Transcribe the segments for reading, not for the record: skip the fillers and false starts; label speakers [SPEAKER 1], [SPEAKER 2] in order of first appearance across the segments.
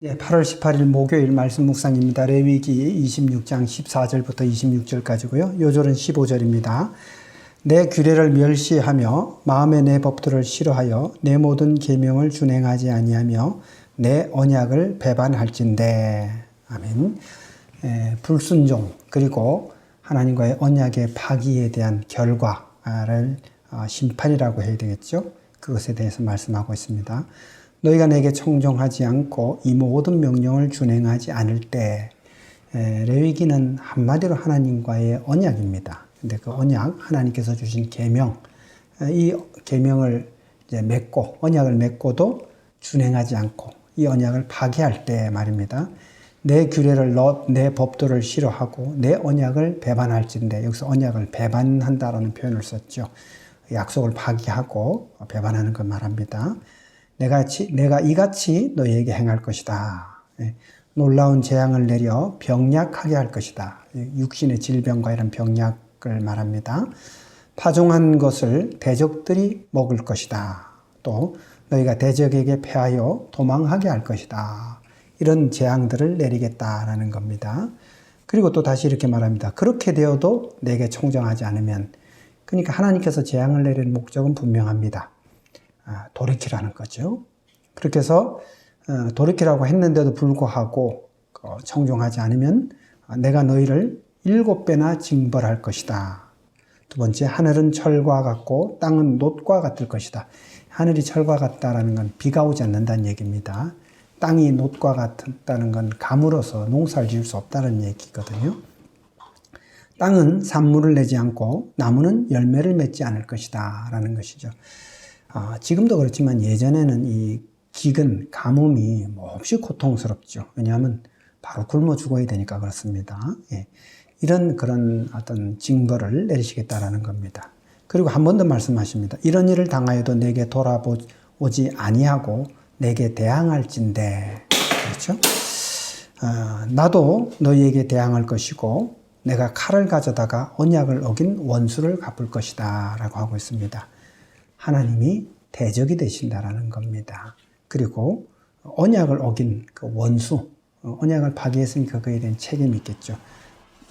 [SPEAKER 1] 8월 18일 목요일 말씀 묵상입니다. 레위기 26장 14절부터 26절까지고요. 요절은 15절입니다. 내 규례를 멸시하며 마음에 내 법도를 싫어하여 내 모든 계명을 준행하지 아니하며 내 언약을 배반할진대. 아멘. 불순종 그리고 하나님과의 언약의 파기에 대한 결과를 심판이라고 해야 되겠죠. 그것에 대해서 말씀하고 있습니다. 너희가 내게 청종하지 않고 이 모든 명령을 준행하지 않을 때, 레위기는 한마디로 하나님과의 언약입니다. 근데 그 언약, 하나님께서 주신 계명, 이 계명을 이제 맺고, 언약을 맺고도 준행하지 않고 이 언약을 파기할 때 말입니다. 내 규례를 내 법도를 싫어하고 내 언약을 배반할진대. 여기서 언약을 배반한다라는 표현을 썼죠. 약속을 파기하고 배반하는 걸 말합니다. 내가 이같이 너희에게 행할 것이다. 놀라운 재앙을 내려 병약하게 할 것이다. 육신의 질병과 이런 병약을 말합니다. 파종한 것을 대적들이 먹을 것이다. 또 너희가 대적에게 패하여 도망하게 할 것이다. 이런 재앙들을 내리겠다라는 겁니다. 그리고 또 다시 이렇게 말합니다. 그렇게 되어도 내게 청정하지 않으면, 그러니까 하나님께서 재앙을 내리는 목적은 분명합니다. 돌이키라는 거죠. 그렇게 해서 돌이키라고 했는데도 불구하고 청종하지 않으면 내가 너희를 7배나 징벌할 것이다. 두 번째, 하늘은 철과 같고 땅은 놋과 같을 것이다. 하늘이 철과 같다라는 건 비가 오지 않는다는 얘기입니다. 땅이 놋과 같다는 건 가물어서 농사를 지을 수 없다는 얘기거든요. 땅은 산물을 내지 않고 나무는 열매를 맺지 않을 것이다 라는 것이죠. 지금도 그렇지만 예전에는 이 기근, 가뭄이 몹시 고통스럽죠. 왜냐하면 바로 굶어 죽어야 되니까 그렇습니다. 이런 그런 어떤 징벌을 내리시겠다라는 겁니다. 그리고 한 번 더 말씀하십니다. 이런 일을 당하여도 내게 돌아오지 아니하고 내게 대항할진대. 그렇죠? 나도 너희에게 대항할 것이고 내가 칼을 가져다가 언약을 어긴 원수를 갚을 것이다 라고 하고 있습니다. 하나님이 대적이 되신다라는 겁니다. 그리고 언약을 어긴 그 원수, 언약을 파기했으니까 그에 대한 책임이 있겠죠.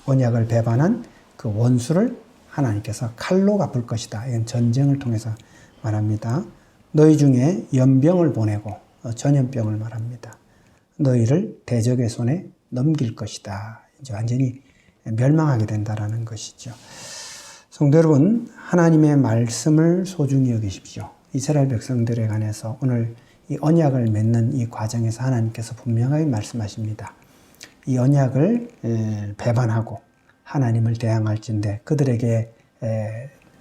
[SPEAKER 1] 언약을 배반한 그 원수를 하나님께서 칼로 갚을 것이다. 이건 전쟁을 통해서 말합니다. 너희 중에 연병을 보내고, 전염병을 말합니다. 너희를 대적의 손에 넘길 것이다. 이제 완전히 멸망하게 된다라는 것이죠. 성도 여러분, 하나님의 말씀을 소중히 여기십시오. 이스라엘 백성들에 관해서 오늘 이 언약을 맺는 이 과정에서 하나님께서 분명하게 말씀하십니다. 이 언약을 배반하고 하나님을 대항할진대 그들에게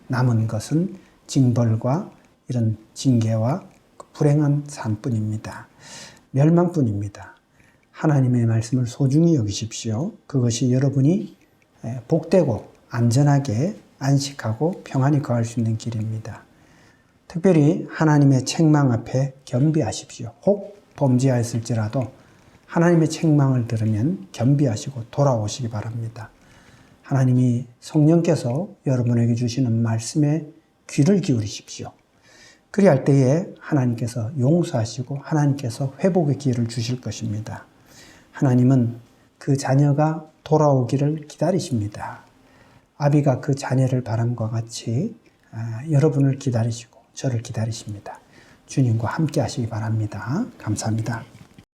[SPEAKER 1] 남은 것은 징벌과 이런 징계와 불행한 삶뿐입니다. 멸망뿐입니다. 하나님의 말씀을 소중히 여기십시오. 그것이 여러분이 복되고 안전하게 안식하고 평안히 거할 수 있는 길입니다. 특별히 하나님의 책망 앞에 겸비하십시오. 혹 범죄하였을지라도 하나님의 책망을 들으면 겸비하시고 돌아오시기 바랍니다. 하나님이 성령께서 여러분에게 주시는 말씀에 귀를 기울이십시오. 그리할 때에 하나님께서 용서하시고 하나님께서 회복의 기회를 주실 것입니다. 하나님은 그 자녀가 돌아오기를 기다리십니다. 아비가 그 자녀를 바람과 같이 여러분을 기다리시고 저를 기다리십니다. 주님과 함께 하시기 바랍니다. 감사합니다.